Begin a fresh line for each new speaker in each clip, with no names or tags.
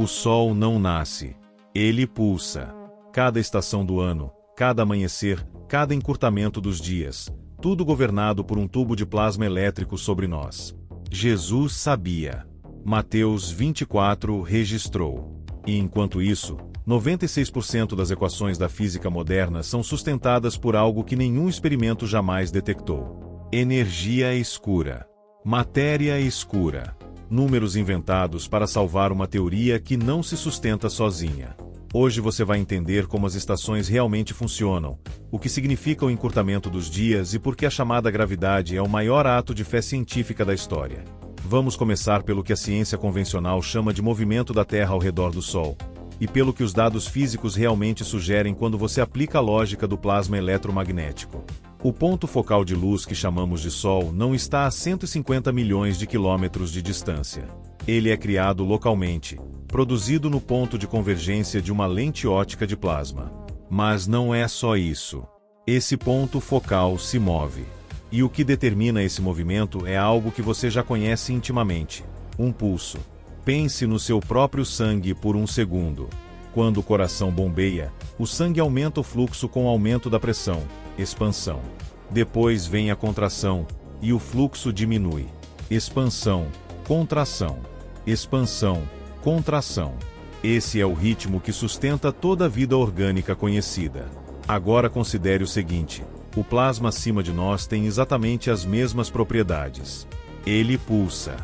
O Sol não nasce. Ele pulsa. Cada estação do ano, cada amanhecer, cada encurtamento dos dias, tudo governado por um tubo de plasma elétrico sobre nós. Jesus sabia. Mateus 24 registrou. E enquanto isso, 96% das equações da física moderna são sustentadas por algo que nenhum experimento jamais detectou. Energia escura. Matéria escura. Números inventados para salvar uma teoria que não se sustenta sozinha. Hoje você vai entender como as estações realmente funcionam, o que significa o encurtamento dos dias e por que a chamada gravidade é o maior ato de fé científica da história. Vamos começar pelo que a ciência convencional chama de movimento da Terra ao redor do Sol, e pelo que os dados físicos realmente sugerem quando você aplica a lógica do plasma eletromagnético. O ponto focal de luz que chamamos de Sol não está a 150 milhões de quilômetros de distância. Ele é criado localmente, produzido no ponto de convergência de uma lente óptica de plasma. Mas não é só isso. Esse ponto focal se move. E o que determina esse movimento é algo que você já conhece intimamente: um pulso. Pense no seu próprio sangue por um segundo. Quando o coração bombeia, o sangue aumenta o fluxo com o aumento da pressão, expansão. Depois vem a contração, e o fluxo diminui. Expansão, contração. Expansão, contração. Esse é o ritmo que sustenta toda a vida orgânica conhecida. Agora considere o seguinte: o plasma acima de nós tem exatamente as mesmas propriedades. Ele pulsa.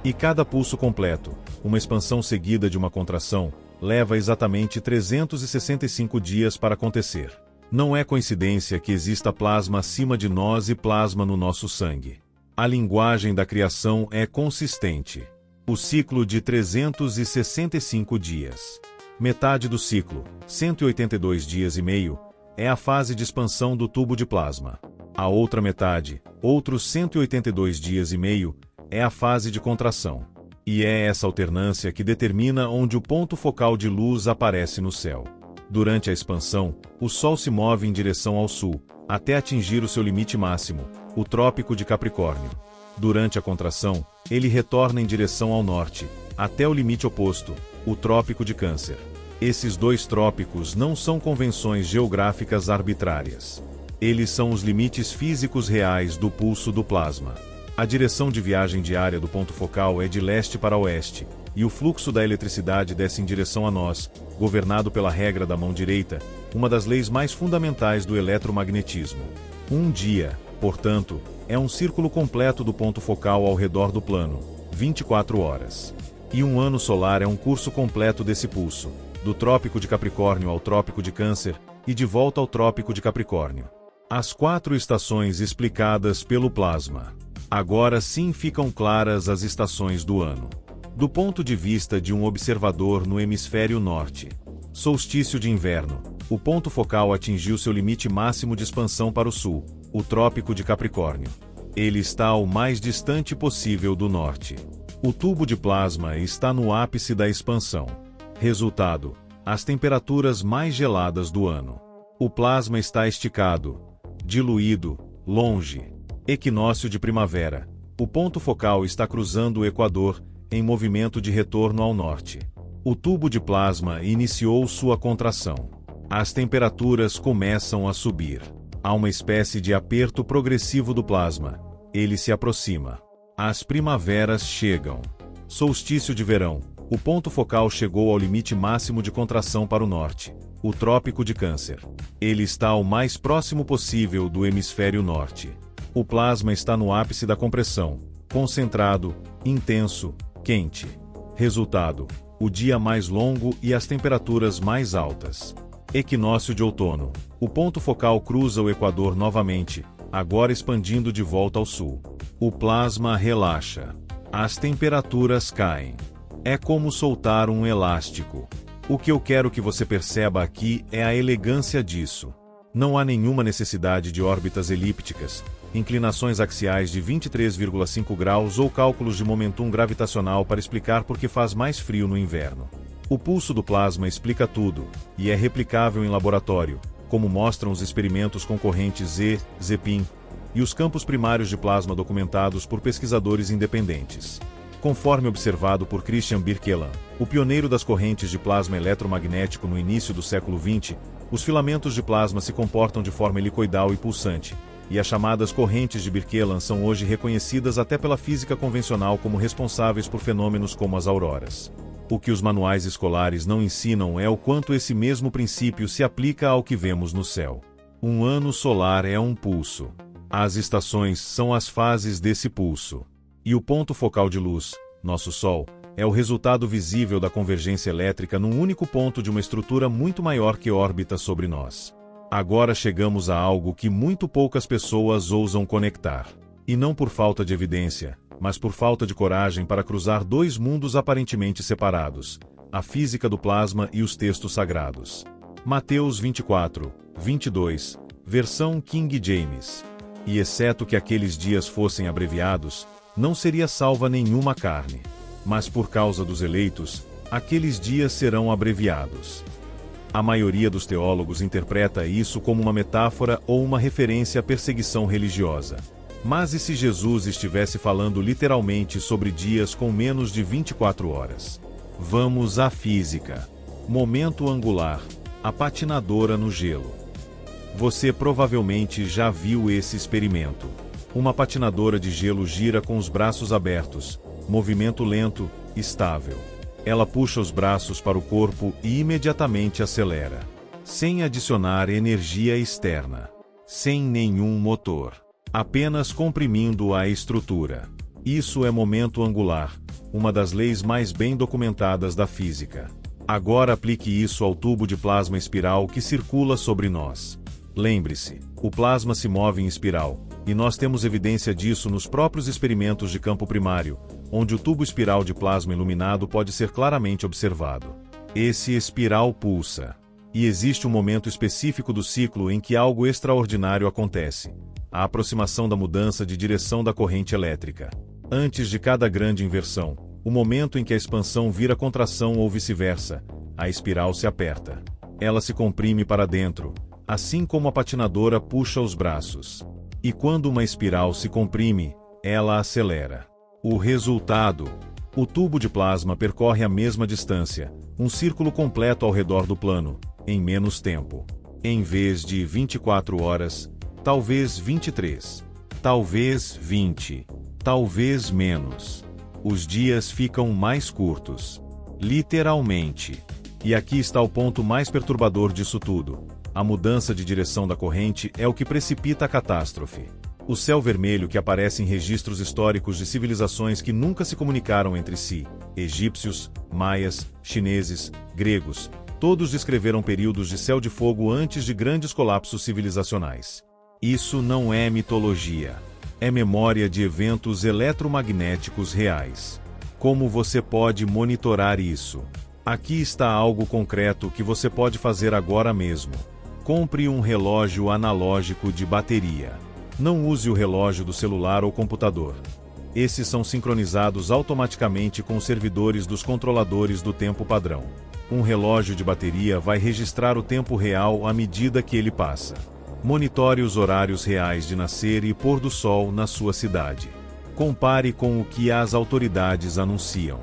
E cada pulso completo, uma expansão seguida de uma contração, leva exatamente 365 dias para acontecer. Não é coincidência que exista plasma acima de nós e plasma no nosso sangue. A linguagem da criação é consistente. O ciclo de 365 dias. Metade do ciclo, 182 dias e meio, é a fase de expansão do tubo de plasma. A outra metade, outros 182 dias e meio, é a fase de contração. E é essa alternância que determina onde o ponto focal de luz aparece no céu. Durante a expansão, o Sol se move em direção ao sul, até atingir o seu limite máximo, o Trópico de Capricórnio. Durante a contração, ele retorna em direção ao norte, até o limite oposto, o Trópico de Câncer. Esses dois trópicos não são convenções geográficas arbitrárias. Eles são os limites físicos reais do pulso do plasma. A direção de viagem diária do ponto focal é de leste para oeste, e o fluxo da eletricidade desce em direção a nós, governado pela regra da mão direita, uma das leis mais fundamentais do eletromagnetismo. Um dia, portanto, é um círculo completo do ponto focal ao redor do plano, 24 horas. E um ano solar é um curso completo desse pulso, do Trópico de Capricórnio ao Trópico de Câncer, e de volta ao Trópico de Capricórnio. As 4 estações explicadas pelo plasma. Agora sim ficam claras as estações do ano. Do ponto de vista de um observador no hemisfério norte. Solstício de inverno. O ponto focal atingiu seu limite máximo de expansão para o sul, o Trópico de Capricórnio. Ele está o mais distante possível do norte. O tubo de plasma está no ápice da expansão. Resultado: as temperaturas mais geladas do ano. O plasma está esticado, diluído, longe. Equinócio de primavera. O ponto focal está cruzando o Equador, em movimento de retorno ao norte. O tubo de plasma iniciou sua contração. As temperaturas começam a subir. Há uma espécie de aperto progressivo do plasma. Ele se aproxima. As primaveras chegam. Solstício de verão. O ponto focal chegou ao limite máximo de contração para o norte, o Trópico de Câncer. Ele está o mais próximo possível do hemisfério norte. O plasma está no ápice da compressão, concentrado, intenso, quente. Resultado: o dia mais longo e as temperaturas mais altas. Equinócio de outono. O ponto focal cruza o Equador novamente, agora expandindo de volta ao sul. O plasma relaxa. As temperaturas caem. É como soltar um elástico. O que eu quero que você perceba aqui é a elegância disso. Não há nenhuma necessidade de órbitas elípticas, inclinações axiais de 23,5 graus ou cálculos de momentum gravitacional para explicar por que faz mais frio no inverno. O pulso do plasma explica tudo, e é replicável em laboratório, como mostram os experimentos com corrente Z, ZPIN, e os campos primários de plasma documentados por pesquisadores independentes. Conforme observado por Christian Birkeland, o pioneiro das correntes de plasma eletromagnético no início do século XX, os filamentos de plasma se comportam de forma helicoidal e pulsante, e as chamadas correntes de Birkeland são hoje reconhecidas até pela física convencional como responsáveis por fenômenos como as auroras. O que os manuais escolares não ensinam é o quanto esse mesmo princípio se aplica ao que vemos no céu. Um ano solar é um pulso. As estações são as fases desse pulso. E o ponto focal de luz, nosso Sol, é o resultado visível da convergência elétrica num único ponto de uma estrutura muito maior que orbita sobre nós. Agora chegamos a algo que muito poucas pessoas ousam conectar. E não por falta de evidência, mas por falta de coragem para cruzar dois mundos aparentemente separados, a física do plasma e os textos sagrados. Mateus 24, 22, versão King James. E exceto que aqueles dias fossem abreviados, não seria salva nenhuma carne. Mas por causa dos eleitos, aqueles dias serão abreviados. A maioria dos teólogos interpreta isso como uma metáfora ou uma referência à perseguição religiosa. Mas e se Jesus estivesse falando literalmente sobre dias com menos de 24 horas? Vamos à física. Momento angular, a patinadora no gelo. Você provavelmente já viu esse experimento. Uma patinadora de gelo gira com os braços abertos, movimento lento, estável. Ela puxa os braços para o corpo e imediatamente acelera, sem adicionar energia externa, sem nenhum motor, apenas comprimindo a estrutura. Isso é momento angular, uma das leis mais bem documentadas da física. Agora aplique isso ao tubo de plasma espiral que circula sobre nós. Lembre-se, o plasma se move em espiral, e nós temos evidência disso nos próprios experimentos de campo primário, onde o tubo espiral de plasma iluminado pode ser claramente observado. Esse espiral pulsa. E existe um momento específico do ciclo em que algo extraordinário acontece: a aproximação da mudança de direção da corrente elétrica. Antes de cada grande inversão, o momento em que a expansão vira contração ou vice-versa, a espiral se aperta. Ela se comprime para dentro, assim como a patinadora puxa os braços. E quando uma espiral se comprime, ela acelera. O resultado: o tubo de plasma percorre a mesma distância, um círculo completo ao redor do plano, em menos tempo. Em vez de 24 horas, talvez 23, talvez 20, talvez menos. Os dias ficam mais curtos. Literalmente. E aqui está o ponto mais perturbador disso tudo. A mudança de direção da corrente é o que precipita a catástrofe. O céu vermelho que aparece em registros históricos de civilizações que nunca se comunicaram entre si, egípcios, maias, chineses, gregos, todos descreveram períodos de céu de fogo antes de grandes colapsos civilizacionais. Isso não é mitologia. É memória de eventos eletromagnéticos reais. Como você pode monitorar isso? Aqui está algo concreto que você pode fazer agora mesmo. Compre um relógio analógico de bateria. Não use o relógio do celular ou computador. Esses são sincronizados automaticamente com os servidores dos controladores do tempo padrão. Um relógio de bateria vai registrar o tempo real à medida que ele passa. Monitore os horários reais de nascer e pôr do sol na sua cidade. Compare com o que as autoridades anunciam.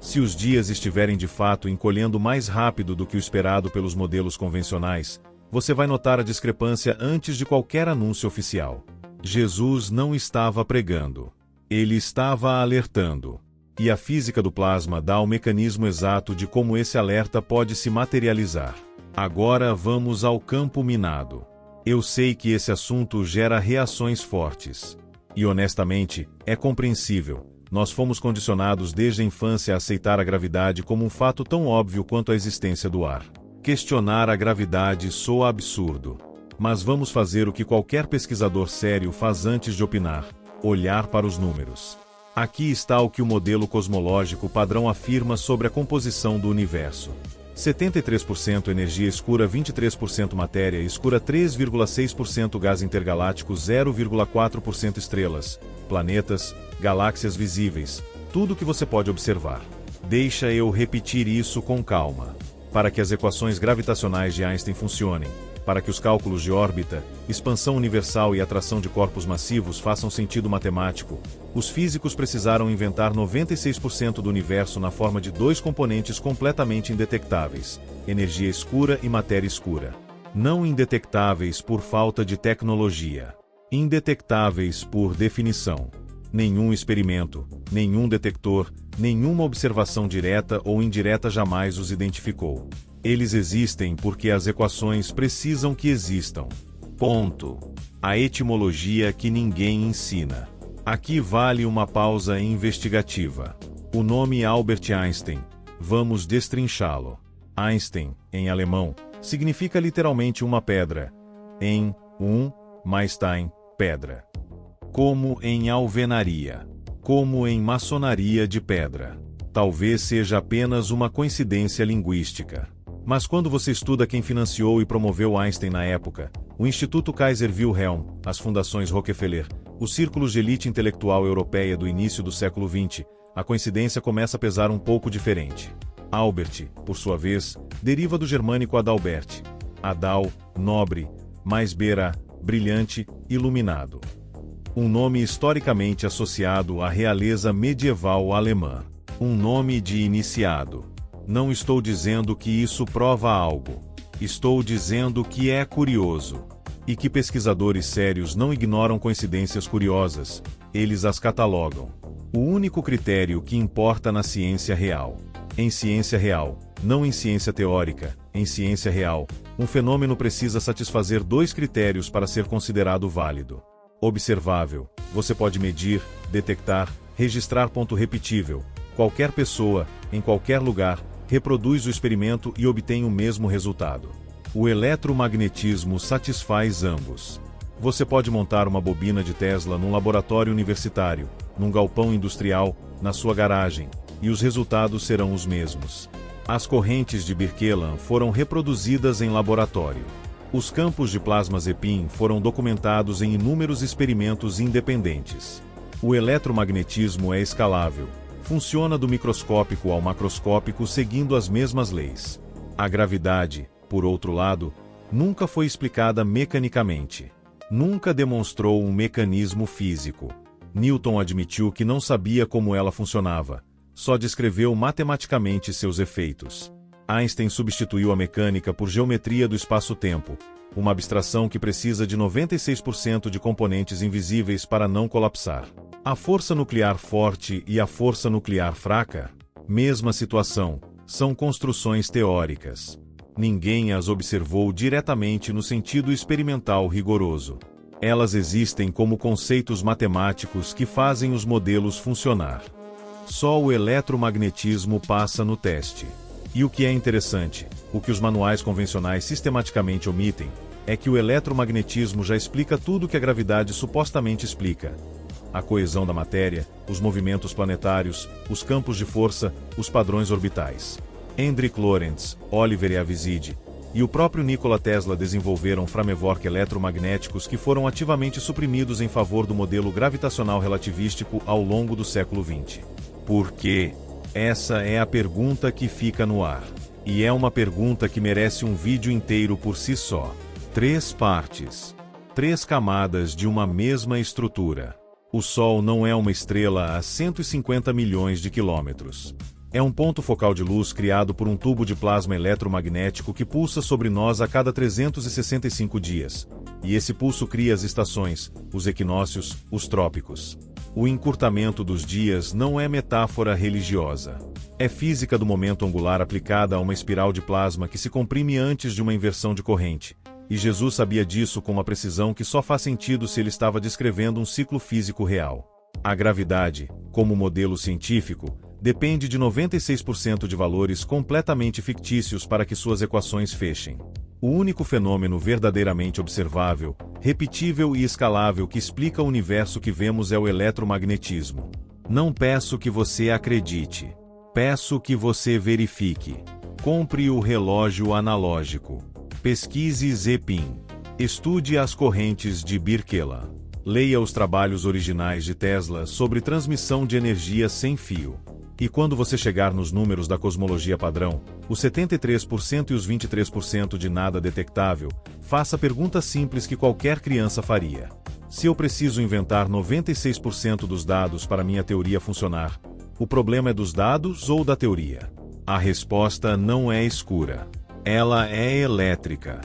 Se os dias estiverem de fato encolhendo mais rápido do que o esperado pelos modelos convencionais, você vai notar a discrepância antes de qualquer anúncio oficial. Jesus não estava pregando. Ele estava alertando. E a física do plasma dá o mecanismo exato de como esse alerta pode se materializar. Agora vamos ao campo minado. Eu sei que esse assunto gera reações fortes. E honestamente, é compreensível. Nós fomos condicionados desde a infância a aceitar a gravidade como um fato tão óbvio quanto a existência do ar. Questionar a gravidade soa absurdo. Mas vamos fazer o que qualquer pesquisador sério faz antes de opinar: olhar para os números. Aqui está o que o modelo cosmológico padrão afirma sobre a composição do universo. 73% energia escura, 23% matéria escura, 3,6% gás intergaláctico, 0,4% estrelas, planetas, galáxias visíveis, tudo que você pode observar. Deixa eu repetir isso com calma. para que as equações gravitacionais de Einstein funcionem, para que os cálculos de órbita, expansão universal e atração de corpos massivos façam sentido matemático, os físicos precisaram inventar 96% do universo na forma de dois componentes completamente indetectáveis: energia escura e matéria escura. Não indetectáveis por falta de tecnologia. Indetectáveis por definição. Nenhum experimento, nenhum detector, nenhuma observação direta ou indireta jamais os identificou. Eles existem porque as equações precisam que existam. Ponto. A etimologia que ninguém ensina. Aqui vale uma pausa investigativa. O nome Albert Einstein, vamos destrinchá-lo. Einstein, em alemão, significa literalmente uma pedra. Mais Stein, pedra. Como em alvenaria. Como em maçonaria de pedra. Talvez seja apenas uma coincidência linguística. Mas quando você estuda quem financiou e promoveu Einstein na época, o Instituto Kaiser Wilhelm, as fundações Rockefeller, os círculos de elite intelectual europeia do início do século XX, a coincidência começa a pesar um pouco diferente. Albert, por sua vez, deriva do germânico Adalbert. Adal, nobre, mais bera, brilhante, iluminado. Um nome historicamente associado à realeza medieval alemã. Um nome de iniciado. Não estou dizendo que isso prova algo. Estou dizendo que é curioso. E que pesquisadores sérios não ignoram coincidências curiosas, eles as catalogam. O único critério que importa na ciência real. Em ciência real, não em ciência teórica, em ciência real, um fenômeno precisa satisfazer dois critérios para ser considerado válido. Observável, você pode medir, detectar, registrar. Repetível, qualquer pessoa, em qualquer lugar, reproduz o experimento e obtém o mesmo resultado. O eletromagnetismo satisfaz ambos. Você pode montar uma bobina de Tesla num laboratório universitário, num galpão industrial, na sua garagem, e os resultados serão os mesmos. As correntes de Birkeland foram reproduzidas em laboratório. Os campos de plasma Zepin foram documentados em inúmeros experimentos independentes. O eletromagnetismo é escalável. Funciona do microscópico ao macroscópico seguindo as mesmas leis. A gravidade, por outro lado, nunca foi explicada mecanicamente. Nunca demonstrou um mecanismo físico. Newton admitiu que não sabia como ela funcionava, só descreveu matematicamente seus efeitos. Einstein substituiu a mecânica por geometria do espaço-tempo, uma abstração que precisa de 96% de componentes invisíveis para não colapsar. A força nuclear forte e a força nuclear fraca, mesma situação, são construções teóricas. Ninguém as observou diretamente no sentido experimental rigoroso. Elas existem como conceitos matemáticos que fazem os modelos funcionar. Só o eletromagnetismo passa no teste. E o que é interessante, o que os manuais convencionais sistematicamente omitem, é que o eletromagnetismo já explica tudo que a gravidade supostamente explica. A coesão da matéria, os movimentos planetários, os campos de força, os padrões orbitais. Hendrik Lorentz, Oliver Eaveside e o próprio Nikola Tesla desenvolveram framework eletromagnéticos que foram ativamente suprimidos em favor do modelo gravitacional relativístico ao longo do século XX. Por quê? Essa é a pergunta que fica no ar. E é uma pergunta que merece um vídeo inteiro por si só. 3 partes. 3 camadas de uma mesma estrutura. O Sol não é uma estrela a 150 milhões de quilômetros. É um ponto focal de luz criado por um tubo de plasma eletromagnético que pulsa sobre nós a cada 365 dias. E esse pulso cria as estações, os equinócios, os trópicos. O encurtamento dos dias não é metáfora religiosa. É física do momento angular aplicada a uma espiral de plasma que se comprime antes de uma inversão de corrente. E Jesus sabia disso com uma precisão que só faz sentido se ele estava descrevendo um ciclo físico real. A gravidade, como modelo científico, depende de 96% de valores completamente fictícios para que suas equações fechem. O único fenômeno verdadeiramente observável, repetível e escalável que explica o universo que vemos é o eletromagnetismo. Não peço que você acredite. Peço que você verifique. Compre o relógio analógico. Pesquise Zepin. Estude as correntes de Birkeland. Leia os trabalhos originais de Tesla sobre transmissão de energia sem fio. E quando você chegar nos números da cosmologia padrão, os 73% e os 23% de nada detectável, faça a pergunta simples que qualquer criança faria. Se eu preciso inventar 96% dos dados para minha teoria funcionar, o problema é dos dados ou da teoria? A resposta não é escura. Ela é elétrica.